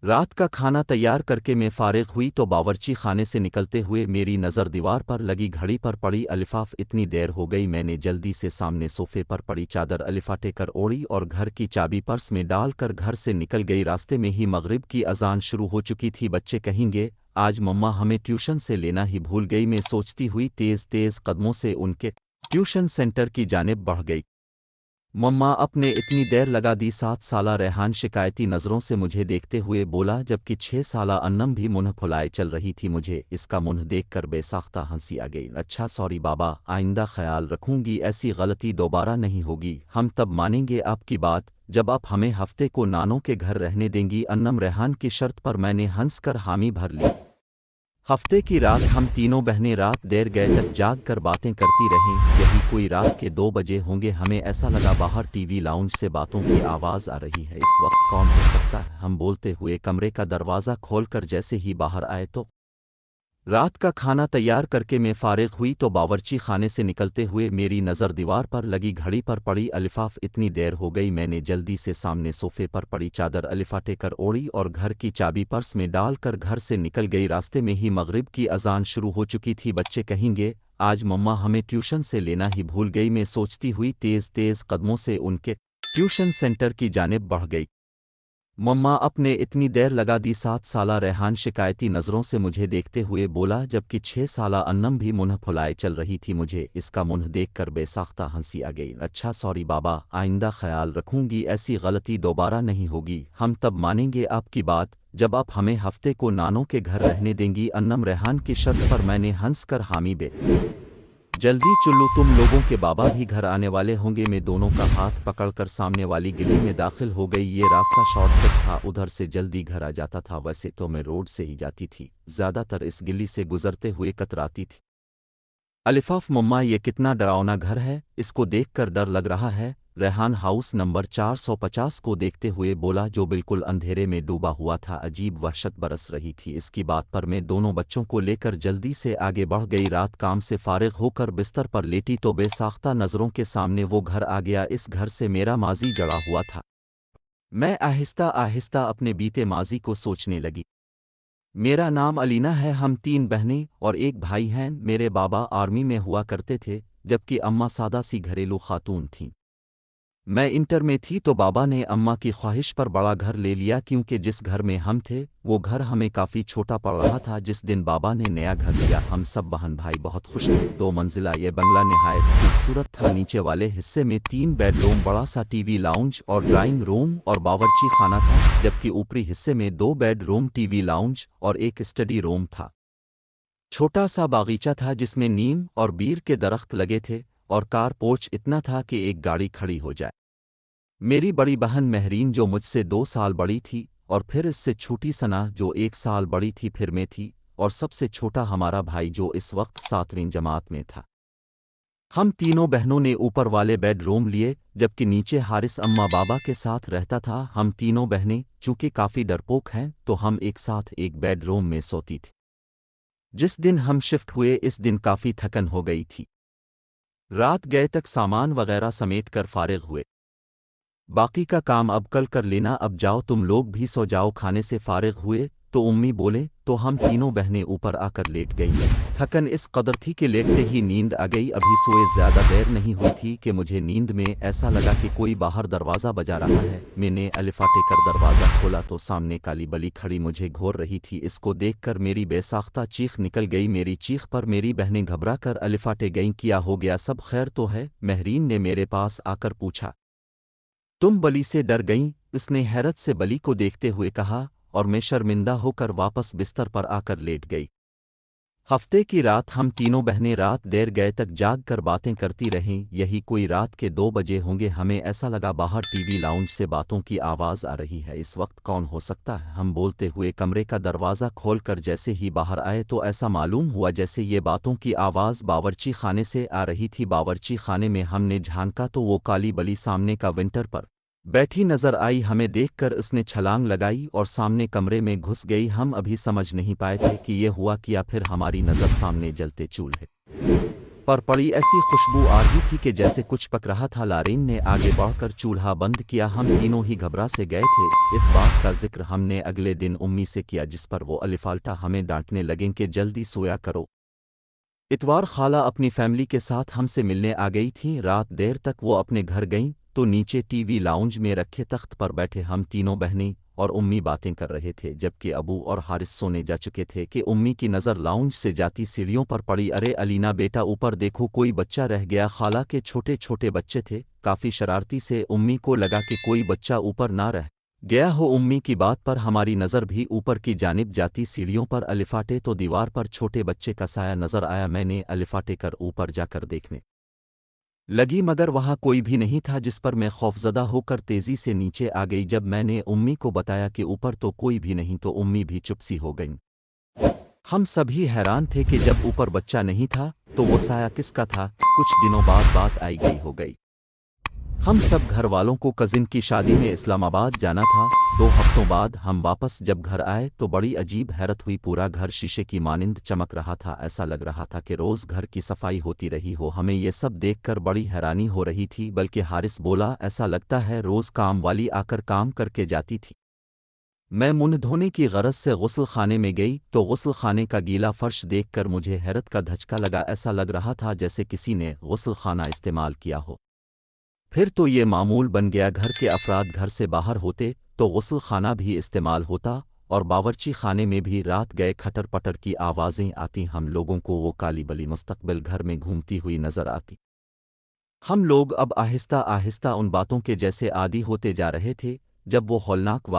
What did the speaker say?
रात का खाना तैयार करके मैं फारिग हुई तो बावर्ची खाने से निकलते हुए मेरी नज़र दीवार पर लगी घड़ी पर पड़ी। अलिफाफ इतनी देर हो गई। मैंने जल्दी से सामने सोफे पर पड़ी चादर अलिफाटे कर ओढ़ी और घर की चाबी पर्स में डालकर घर से निकल गई। रास्ते में ही मगरिब की अजान शुरू हो चुकी थी। बच्चे कहेंगे आज मम्मा हमें ट्यूशन से लेना ही भूल गई। मैं सोचती हुई तेज तेज कदमों से उनके ट्यूशन सेंटर की जानिब बढ़ गई। मम्मा अपने इतनी देर लगा दी। 7 साला रेहान शिकायती नज़रों से मुझे देखते हुए बोला, जबकि 6 साला अन्नम भी मुंह फुलाए चल रही थी। मुझे इसका मुंह देखकर बेसाख्ता हंसी आ गई। अच्छा सॉरी बाबा, आइंदा ख्याल रखूंगी, ऐसी गलती दोबारा नहीं होगी। हम तब मानेंगे आपकी बात जब आप हमें हफ्ते को नानों के घर रहने देंगी। अन्नम रेहान की शर्त पर मैंने हंसकर हामी भर ली। हफ्ते की रात हम तीनों बहनें रात देर गए तक जाग कर बातें करती रहीं। यही कोई रात के 2 बजे होंगे। हमें ऐसा लगा बाहर टीवी लाउंज से बातों की आवाज़ आ रही है। इस वक्त कौन हो सकता है, हम बोलते हुए कमरे का दरवाज़ा खोलकर जैसे ही बाहर आए तो रात का खाना तैयार करके मैं फारिग हुई तो बावर्ची खाने से निकलते हुए मेरी नज़र दीवार पर लगी घड़ी पर पड़ी। अलिफाफ इतनी देर हो गई। मैंने जल्दी से सामने सोफे पर पड़ी चादर अलिफाटे कर ओढ़ी और घर की चाबी पर्स में डालकर घर से निकल गई। रास्ते में ही मगरिब की अजान शुरू हो चुकी थी। बच्चे कहेंगे आज मम्मा हमें ट्यूशन से लेना ही भूल गई। मैं सोचती हुई तेज तेज कदमों से उनके ट्यूशन सेंटर की जानिब बढ़ गई। मम्मा अपने इतनी देर लगा दी। 7 साला रेहान शिकायती नज़रों से मुझे देखते हुए बोला, जबकि 6 साला अन्नम भी मुंह फुलाए चल रही थी। मुझे इसका मुंह देखकर बेसाख्ता हंसी आ गई। अच्छा सॉरी बाबा, आइंदा ख्याल रखूंगी, ऐसी गलती दोबारा नहीं होगी। हम तब मानेंगे आपकी बात जब आप हमें हफ्ते को नानों के घर रहने देंगी। अन्नम रेहान की शर्त पर मैंने हंसकर हामी बे जल्दी चुल्लू, तुम लोगों के बाबा भी घर आने वाले होंगे। मैं दोनों का हाथ पकड़कर सामने वाली गली में दाखिल हो गई। ये रास्ता शॉर्टकट था, उधर से जल्दी घर आ जाता था। वैसे तो मैं रोड से ही जाती थी, ज्यादातर इस गली से गुजरते हुए कतराती थी। अलिफाफ मम्मा ये कितना डरावना घर है, इसको देखकर डर लग रहा है। रेहान हाउस नंबर 450 को देखते हुए बोला, जो बिल्कुल अंधेरे में डूबा हुआ था। अजीब वहशत बरस रही थी इसकी बात पर मैं दोनों बच्चों को लेकर जल्दी से आगे बढ़ गई। रात काम से फारिग होकर बिस्तर पर लेटी तो बेसाख्ता नज़रों के सामने वो घर आ गया। इस घर से मेरा माजी जड़ा हुआ था। मैं आहिस्ता आहिस्ता अपने बीते माजी को सोचने लगी। मेरा नाम अलीना है, हम 3 बहनें और एक भाई हैं। मेरे बाबा आर्मी में हुआ करते थे, जबकि अम्मा सादा सी घरेलू खातून थीं। मैं इंटर में थी तो बाबा ने अम्मा की ख्वाहिश पर बड़ा घर ले लिया, क्योंकि जिस घर में हम थे वो घर हमें काफ़ी छोटा पड़ रहा था। जिस दिन बाबा ने नया घर लिया हम सब बहन भाई बहुत खुश थे। 2 मंजिला ये बंगला निहायत खूबसूरत था। नीचे वाले हिस्से में 3 बेडरूम, बड़ा सा टीवी लाउंज और ड्राइंग रूम और बावर्ची खाना था, जबकि ऊपरी हिस्से में 2 बेडरूम, टीवी लाउंज और एक स्टडी रूम था। छोटा सा बागीचा था जिसमें नीम और बीर के दरख्त लगे थे और कार पोर्च इतना था कि एक गाड़ी खड़ी हो जाए। मेरी बड़ी बहन महरीन जो मुझसे 2 साल बड़ी थी, और फिर इससे छोटी सना जो 1 साल बड़ी थी, फिर मैं थी, और सबसे छोटा हमारा भाई जो इस वक्त 7वीं जमात में था। हम तीनों बहनों ने ऊपर वाले बेडरूम लिए, जबकि नीचे हारिस अम्मा बाबा के साथ रहता था। हम तीनों बहनें चूंकि काफ़ी डरपोक हैं तो हम एक साथ एक बेडरूम में सोती थी। जिस दिन हम शिफ्ट हुए इस दिन काफ़ी थकन हो गई थी। रात गए तक सामान वगैरह समेट कर फारिग हुए। बाकी का काम अब कल कर लेना, अब जाओ तुम लोग भी सो जाओ। खाने से फारिग हुए तो उम्मी बोले तो हम तीनों बहनें ऊपर आकर लेट गई। थकन इस कदर थी कि लेटते ही नींद आ गई। अभी सोए ज़्यादा देर नहीं हुई थी कि मुझे नींद में ऐसा लगा कि कोई बाहर दरवाज़ा बजा रहा है। मैंने अलिफाटे कर दरवाज़ा खोला तो सामने काली बली खड़ी मुझे घोर रही थी। इसको देखकर मेरी बेसाख्ता चीख निकल गई। मेरी चीख पर मेरी बहनें घबरा कर अलिफाटे गईं। क्या हो गया, सब खैर तो है? महरीन ने मेरे पास आकर पूछा। तुम बली से डर गईं? उसने हैरत से बली को देखते हुए कहा, और मैं शर्मिंदा होकर वापस बिस्तर पर आकर लेट गई। हफ्ते की रात हम तीनों बहनें रात देर गए तक जाग कर बातें करती रहीं। यही कोई रात के 2 बजे होंगे। हमें ऐसा लगा बाहर टीवी लाउंज से बातों की आवाज़ आ रही है। इस वक्त कौन हो सकता है, हम बोलते हुए कमरे का दरवाज़ा खोलकर जैसे ही बाहर आए तो ऐसा मालूम हुआ जैसे ये बातों की आवाज़ बावर्ची खाने से आ रही थी। बावर्ची खाने में हमने झांका तो वो काली बली सामने का विंटर पर बैठी नजर आई। हमें देखकर उसने छलांग लगाई और सामने कमरे में घुस गई। हम अभी समझ नहीं पाए थे कि ये हुआ क्या, फिर हमारी नज़र सामने जलते चूल्हे पर पड़ी ऐसी खुशबू आ रही थी कि जैसे कुछ पक रहा था। लारीन ने आगे बढ़कर चूल्हा बंद किया। हम तीनों ही घबरा से गए थे। इस बात का जिक्र हमने अगले दिन उम्मी से किया, जिस पर वो अलिफाल्टा हमें डांटने लगें कि जल्दी सोया करो। इतवार खाला अपनी फैमिली के साथ हमसे मिलने आ गई थीं। रात देर तक वो अपने घर गईं तो नीचे टीवी लाउंज में रखे तख्त पर बैठे हम तीनों बहनें और उम्मी बातें कर रहे थे, जबकि अबू और हारिस सोने जा चुके थे कि उम्मी की नज़र लाउंज से जाती सीढ़ियों पर पड़ी। अरे अलीना बेटा, ऊपर देखो, कोई बच्चा रह गया। खाला के छोटे छोटे बच्चे थे। काफ़ी शरारती से उम्मी को लगा कि कोई बच्चा ऊपर ना रह गया हो। उम्मी की बात पर हमारी नज़र भी ऊपर की जानिब जाती। सीढ़ियों पर अलिफाटे तो दीवार पर छोटे बच्चे का साया नज़र आया। मैंने अलिफाटे कर ऊपर जाकर देखने लगी, मगर वहां कोई भी नहीं था, जिस पर मैं खौफजदा होकर तेजी से नीचे आ गई। जब मैंने उम्मी को बताया कि ऊपर तो कोई भी नहीं, तो उम्मी भी चुप सी हो गईं। हम सभी हैरान थे कि जब ऊपर बच्चा नहीं था तो वो साया किसका था। कुछ दिनों बाद बात आई गई हो गई। हम सब घर वालों को कजिन की शादी में इस्लामाबाद जाना था। 2 हफ्तों बाद हम वापस जब घर आए तो बड़ी अजीब हैरत हुई। पूरा घर शीशे की मानिंद चमक रहा था। ऐसा लग रहा था कि रोज घर की सफाई होती रही हो। हमें ये सब देखकर बड़ी हैरानी हो रही थी, बल्कि हारिस बोला, ऐसा लगता है रोज काम वाली आकर काम करके जाती थी। मैं मुंह धोने की गरज से गुस्ल खाने में गई तो गुस्ल खाने का गीला फर्श देखकर मुझे हैरत का धचका लगा। ऐसा लग रहा था जैसे किसी ने गुस्ल खाना इस्तेमाल किया हो। फिर तो ये मामूल बन गया, घर के अफराद घर से बाहर होते तो गुस्ल खाना भी इस्तेमाल होता, और बावर्ची खाने में भी रात गए खटर पटर की आवाज़ें आती। हम लोगों को वो काली बली मुस्तकबिल घर में घूमती हुई नजर आती। हम लोग अब आहिस्ता आहिस्ता उन बातों के जैसे आदी होते जा रहे थे। जब वो हौलनाक